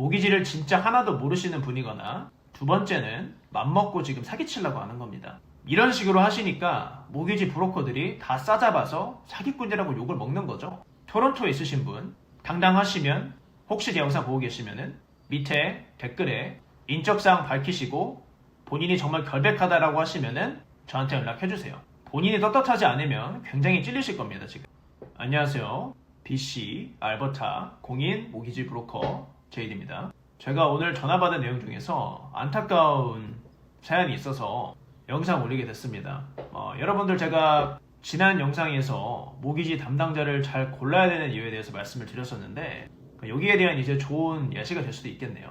모기지를 진짜 하나도 모르시는 분이거나 두 번째는 맘먹고 지금 사기치려고 하는 겁니다. 이런 식으로 하시니까 모기지 브로커들이 다 싸잡아서 사기꾼이라고 욕을 먹는 거죠. 토론토에 있으신 분 당당하시면 혹시 제 영상 보고 계시면은 밑에 댓글에 인적사항 밝히시고 본인이 정말 결백하다라고 하시면은 저한테 연락해주세요. 본인이 떳떳하지 않으면 굉장히 찔리실 겁니다. 지금. 안녕하세요. BC 알버타 공인 모기지 브로커 제이드입니다. 제가 오늘 전화받은 내용 중에서 안타까운 사연이 있어서 영상 올리게 됐습니다. 여러분들 제가 지난 영상에서 모기지 담당자를 잘 골라야 되는 이유에 대해서 말씀을 드렸었는데 여기에 대한 이제 좋은 예시가 될 수도 있겠네요.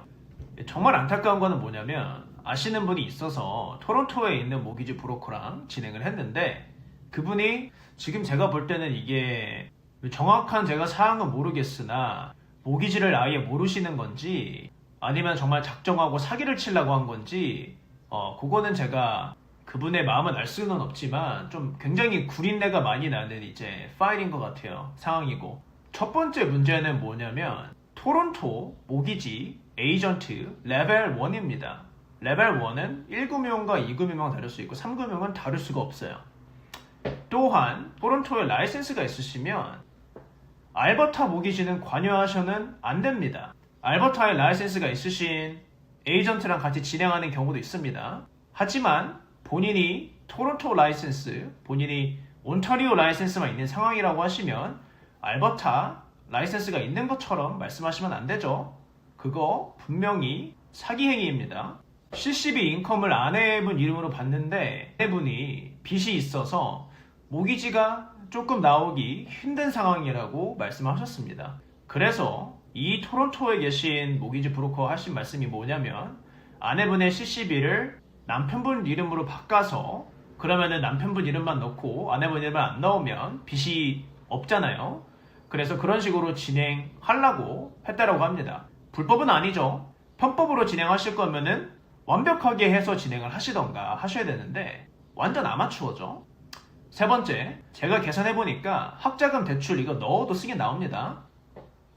정말 안타까운 거는 뭐냐면 아시는 분이 있어서 토론토에 있는 모기지 브로커랑 진행을 했는데 그분이 지금 제가 볼 때는 이게 정확한 제가 사항은 모르겠으나 모기지를 아예 모르시는 건지 아니면 정말 작정하고 사기를 치려고 한 건지 그거는 제가 그분의 마음은 알 수는 없지만 좀 굉장히 구린내가 많이 나는 이제 파일인 것 같아요. 상황이고 첫 번째 문제는 뭐냐면 토론토 모기지 에이전트 레벨 1입니다. 레벨 1은 1금융과 2금융만 다를 수 있고 3금융은 다를 수가 없어요. 또한 토론토에 라이센스가 있으시면 알버타 모기지는 관여하셔는 안 됩니다. 알버타에 라이센스가 있으신 에이전트랑 같이 진행하는 경우도 있습니다. 하지만 본인이 토론토 라이센스, 본인이 온타리오 라이센스만 있는 상황이라고 하시면 알버타 라이센스가 있는 것처럼 말씀하시면 안 되죠. 그거 분명히 사기 행위입니다. CCB 인컴을 아내분 이름으로 받는데 아내분이 빚이 있어서 모기지가 조금 나오기 힘든 상황이라고 말씀하셨습니다. 그래서 이 토론토에 계신 모기지 브로커 하신 말씀이 뭐냐면 아내분의 CCB를 남편분 이름으로 바꿔서 그러면은 남편분 이름만 넣고 아내분 이름만 안 넣으면 빚이 없잖아요. 그래서 그런 식으로 진행하려고 했다라고 합니다. 불법은 아니죠. 편법으로 진행하실 거면은 완벽하게 해서 진행을 하시던가 하셔야 되는데 완전 아마추어죠. 세 번째, 제가 계산해보니까 학자금 대출 이거 넣어도 쓰긴 나옵니다.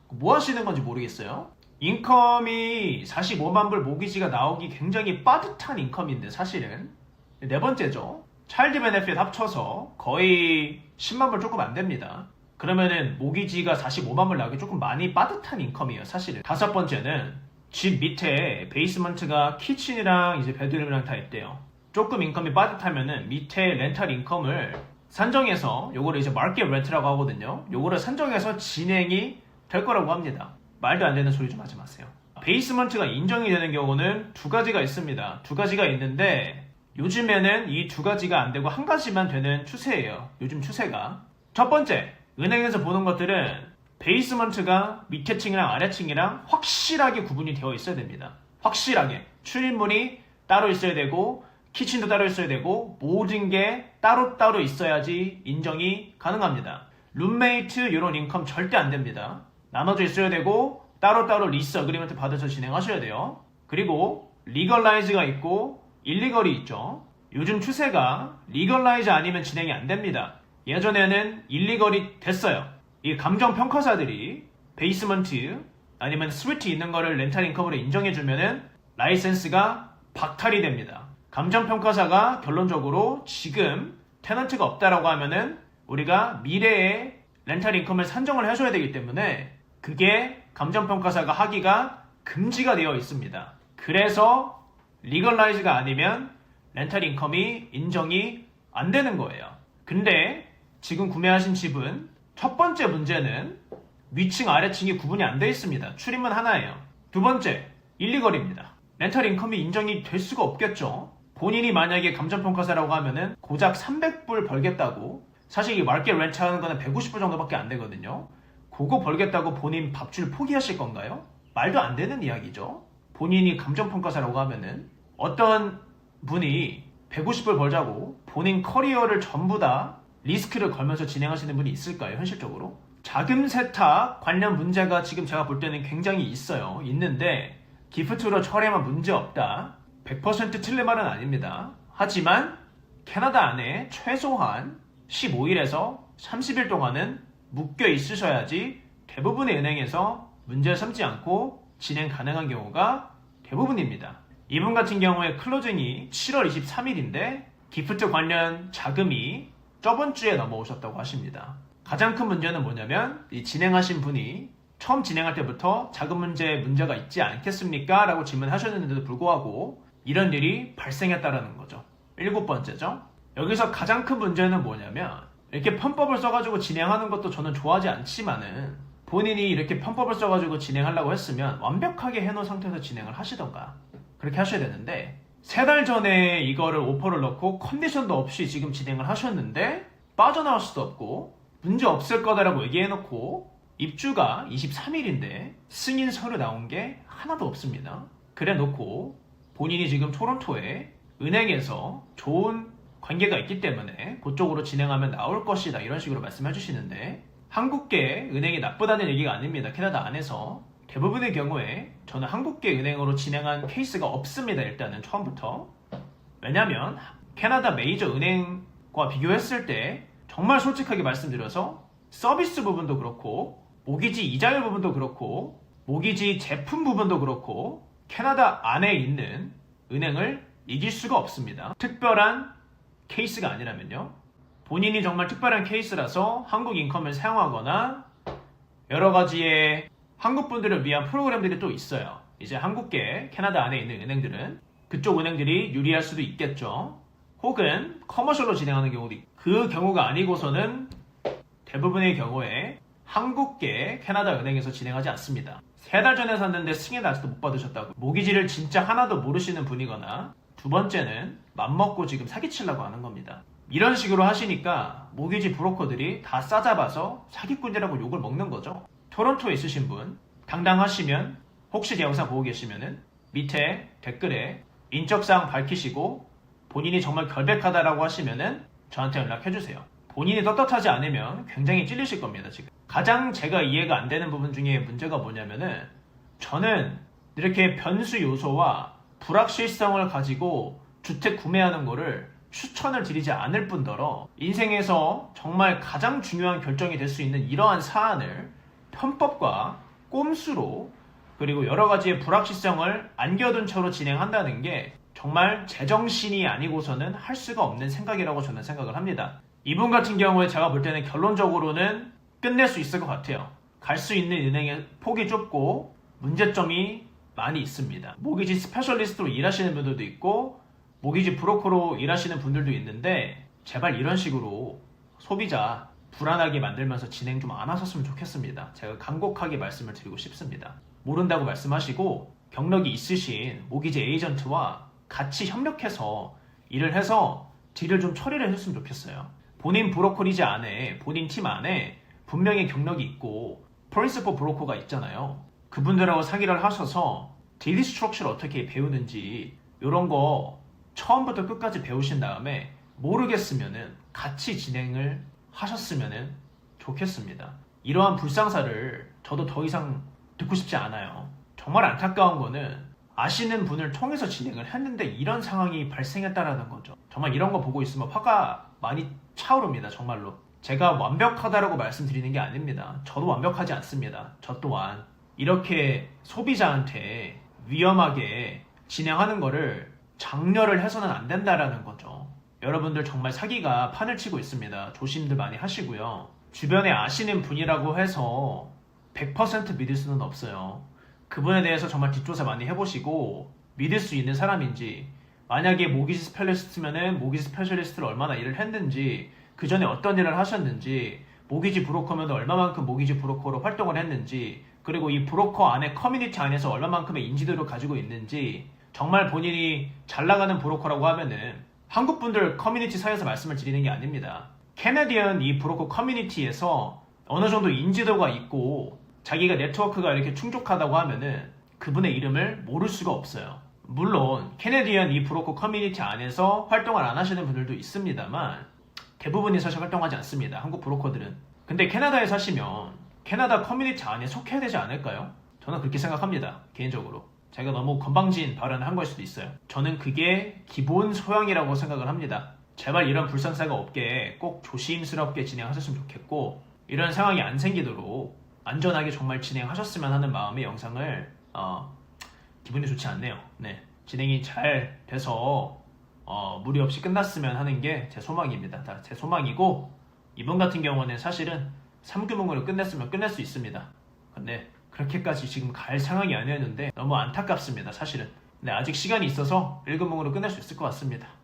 뭐 하시는 건지 모르겠어요. 인컴이 45만 불 모기지가 나오기 굉장히 빠듯한 인컴인데 사실은 네 번째죠. 차일드 베네핏 합쳐서 거의 10만 불 조금 안 됩니다. 그러면은 모기지가 45만 불 나오기 조금 많이 빠듯한 인컴이에요 사실은. 다섯 번째는 집 밑에 베이스먼트가 키친이랑 이제 베드룸이랑 다 있대요. 조금 인컴이 빠듯하면은 밑에 렌탈 인컴을 산정해서 요거를 이제 마켓 렌트라고 하거든요. 요거를 산정해서 진행이 될 거라고 합니다. 말도 안 되는 소리 좀 하지 마세요. 베이스먼트가 인정이 되는 경우는 두 가지가 있습니다. 두 가지가 있는데 요즘에는 이 두 가지가 안 되고 한 가지만 되는 추세예요. 요즘 추세가. 첫 번째, 은행에서 보는 것들은 베이스먼트가 밑에 층이랑 아래 층이랑 확실하게 구분이 되어 있어야 됩니다. 확실하게. 출입문이 따로 있어야 되고 키친도 따로 있어야 되고 모든 게 따로따로 있어야지 인정이 가능합니다. 룸메이트 이런 인컴 절대 안 됩니다. 나눠져 있어야 되고 따로따로 리스 어그리먼트 받아서 진행하셔야 돼요. 그리고 리걸라이즈가 있고 일리걸이 있죠. 요즘 추세가 리걸라이즈 아니면 진행이 안 됩니다. 예전에는 일리걸이 됐어요. 이 감정평가사들이 베이스먼트 아니면 스위트 있는 거를 렌탈 인컴으로 인정해주면은 라이센스가 박탈이 됩니다. 감정평가사가 결론적으로 지금 테넌트가 없다라고 하면은 우리가 미래에 렌탈 인컴을 산정을 해줘야 되기 때문에 그게 감정평가사가 하기가 금지가 되어 있습니다. 그래서 리걸라이즈가 아니면 렌탈 인컴이 인정이 안 되는 거예요. 근데 지금 구매하신 집은 첫 번째 문제는 위층 아래층이 구분이 안 되어 있습니다. 출입문 하나예요. 두 번째, 일리걸입니다. 렌탈 인컴이 인정이 될 수가 없겠죠. 본인이 만약에 감정평가사라고 하면은 고작 300불 벌겠다고, 사실 이 마켓 렌트 하는 거는 150불 정도밖에 안 되거든요. 그거 벌겠다고 본인 밥줄 포기하실 건가요? 말도 안 되는 이야기죠. 본인이 감정평가사라고 하면은 어떤 분이 150불 벌자고 본인 커리어를 전부 다 리스크를 걸면서 진행하시는 분이 있을까요? 현실적으로? 자금 세탁 관련 문제가 지금 제가 볼 때는 굉장히 있어요. 있는데 기프트로 철회만 문제 없다. 100% 틀린 말은 아닙니다. 하지만 캐나다 안에 최소한 15일에서 30일 동안은 묶여 있으셔야지 대부분의 은행에서 문제 삼지 않고 진행 가능한 경우가 대부분입니다. 이분 같은 경우에 클로징이 7월 23일인데 기프트 관련 자금이 저번 주에 넘어오셨다고 하십니다. 가장 큰 문제는 뭐냐면 이 진행하신 분이 처음 진행할 때부터 자금 문제가 있지 않겠습니까? 라고 질문하셨는데도 불구하고 이런 일이 발생했다라는 거죠. 7번째죠. 여기서 가장 큰 문제는 뭐냐면 이렇게 편법을 써가지고 진행하는 것도 저는 좋아하지 않지만은 본인이 이렇게 편법을 써가지고 진행하려고 했으면 완벽하게 해놓은 상태에서 진행을 하시던가 그렇게 하셔야 되는데 3달 전에 이거를 오퍼를 넣고 컨디션도 없이 지금 진행을 하셨는데 빠져나올 수도 없고 문제 없을 거다라고 얘기해놓고 입주가 23일인데 승인 서류 나온 게 하나도 없습니다. 그래 놓고 본인이 지금 토론토에 은행에서 좋은 관계가 있기 때문에 그쪽으로 진행하면 나올 것이다 이런 식으로 말씀해 주시는데 한국계 은행이 나쁘다는 얘기가 아닙니다. 캐나다 안에서 대부분의 경우에 저는 한국계 은행으로 진행한 케이스가 없습니다. 일단은 처음부터. 왜냐면 캐나다 메이저 은행과 비교했을 때 정말 솔직하게 말씀드려서 서비스 부분도 그렇고 모기지 이자율 부분도 그렇고 모기지 제품 부분도 그렇고 캐나다 안에 있는 은행을 이길 수가 없습니다. 특별한 케이스가 아니라면요. 본인이 정말 특별한 케이스라서 한국 인컴을 사용하거나 여러 가지의 한국 분들을 위한 프로그램들이 또 있어요. 이제 한국계 캐나다 안에 있는 은행들은 그쪽 은행들이 유리할 수도 있겠죠. 혹은 커머셜로 진행하는 경우도 있고 그 경우가 아니고서는 대부분의 경우에 한국계 캐나다 은행에서 진행하지 않습니다. 3달 전에 샀는데 승인 아직도 못 받으셨다고 모기지를 진짜 하나도 모르시는 분이거나 두 번째는 맘먹고 지금 사기치려고 하는 겁니다. 이런 식으로 하시니까 모기지 브로커들이 다 싸잡아서 사기꾼이라고 욕을 먹는 거죠. 토론토에 있으신 분 당당하시면 혹시 제 영상 보고 계시면은 밑에 댓글에 인적사항 밝히시고 본인이 정말 결백하다라고 하시면은 저한테 연락해주세요. 본인이 떳떳하지 않으면 굉장히 찔리실 겁니다. 지금 가장 제가 이해가 안 되는 부분 중에 문제가 뭐냐면은 저는 이렇게 변수 요소와 불확실성을 가지고 주택 구매하는 거를 추천을 드리지 않을 뿐더러 인생에서 정말 가장 중요한 결정이 될 수 있는 이러한 사안을 편법과 꼼수로 그리고 여러 가지의 불확실성을 안겨둔 채로 진행한다는 게 정말 제정신이 아니고서는 할 수가 없는 생각이라고 저는 생각을 합니다. 이분 같은 경우에 제가 볼 때는 결론적으로는 끝낼 수 있을 것 같아요. 갈 수 있는 은행의 폭이 좁고 문제점이 많이 있습니다. 모기지 스페셜리스트로 일하시는 분들도 있고 모기지 브로커로 일하시는 분들도 있는데 제발 이런 식으로 소비자 불안하게 만들면서 진행 좀 안 하셨으면 좋겠습니다. 제가 간곡하게 말씀을 드리고 싶습니다. 모른다고 말씀하시고 경력이 있으신 모기지 에이전트와 같이 협력해서 일을 해서 딜을 좀 처리를 해줬으면 좋겠어요. 본인 브로커리지 안에 본인 팀 안에 분명히 경력이 있고 프린시퍼 브로커가 있잖아요. 그분들하고 상의를 하셔서 딜 스트럭처를 어떻게 배우는지 이런 거 처음부터 끝까지 배우신 다음에 모르겠으면은 같이 진행을 하셨으면 좋겠습니다. 이러한 불상사를 저도 더 이상 듣고 싶지 않아요. 정말 안타까운 거는 아시는 분을 통해서 진행을 했는데 이런 상황이 발생했다라는 거죠. 정말 이런 거 보고 있으면 화가 많이 차오릅니다. 정말로. 제가 완벽하다라고 말씀드리는 게 아닙니다. 저도 완벽하지 않습니다. 저 또한 이렇게 소비자한테 위험하게 진행하는 거를 장려를 해서는 안 된다라는 거죠. 여러분들 정말 사기가 판을 치고 있습니다. 조심들 많이 하시고요. 주변에 아시는 분이라고 해서 100% 믿을 수는 없어요. 그분에 대해서 정말 뒷조사 많이 해보시고 믿을 수 있는 사람인지 만약에 모기지 스페셜리스트면은 모기지 스페셜리스트를 얼마나 일을 했는지 그 전에 어떤 일을 하셨는지 모기지 브로커면 얼마만큼 모기지 브로커로 활동을 했는지 그리고 이 브로커 안에 커뮤니티 안에서 얼마만큼의 인지도를 가지고 있는지 정말 본인이 잘 나가는 브로커라고 하면은 한국 분들 커뮤니티 사이에서 말씀을 드리는 게 아닙니다. 캐나디언 이 브로커 커뮤니티에서 어느 정도 인지도가 있고 자기가 네트워크가 이렇게 충족하다고 하면은 그분의 이름을 모를 수가 없어요. 물론 캐나디언 이 브로커 커뮤니티 안에서 활동을 안 하시는 분들도 있습니다만 대부분이 사실 활동하지 않습니다. 한국 브로커들은. 근데 캐나다에 사시면 캐나다 커뮤니티 안에 속해야 되지 않을까요? 저는 그렇게 생각합니다. 개인적으로. 제가 너무 건방진 발언을 한 걸 수도 있어요. 저는 그게 기본 소양이라고 생각을 합니다. 제발 이런 불상사가 없게 꼭 조심스럽게 진행하셨으면 좋겠고 이런 상황이 안 생기도록 안전하게 정말 진행하셨으면 하는 마음의 영상을 기분이 좋지 않네요. 네, 진행이 잘 돼서 무리 없이 끝났으면 하는 게 제 소망입니다. 제 소망이고, 이번 같은 경우는 사실은 3규몽으로 끝냈으면 끝낼 수 있습니다. 근데 그렇게까지 지금 갈 상황이 아니었는데 너무 안타깝습니다. 사실은. 근데 아직 시간이 있어서 1규몽으로 끝낼 수 있을 것 같습니다.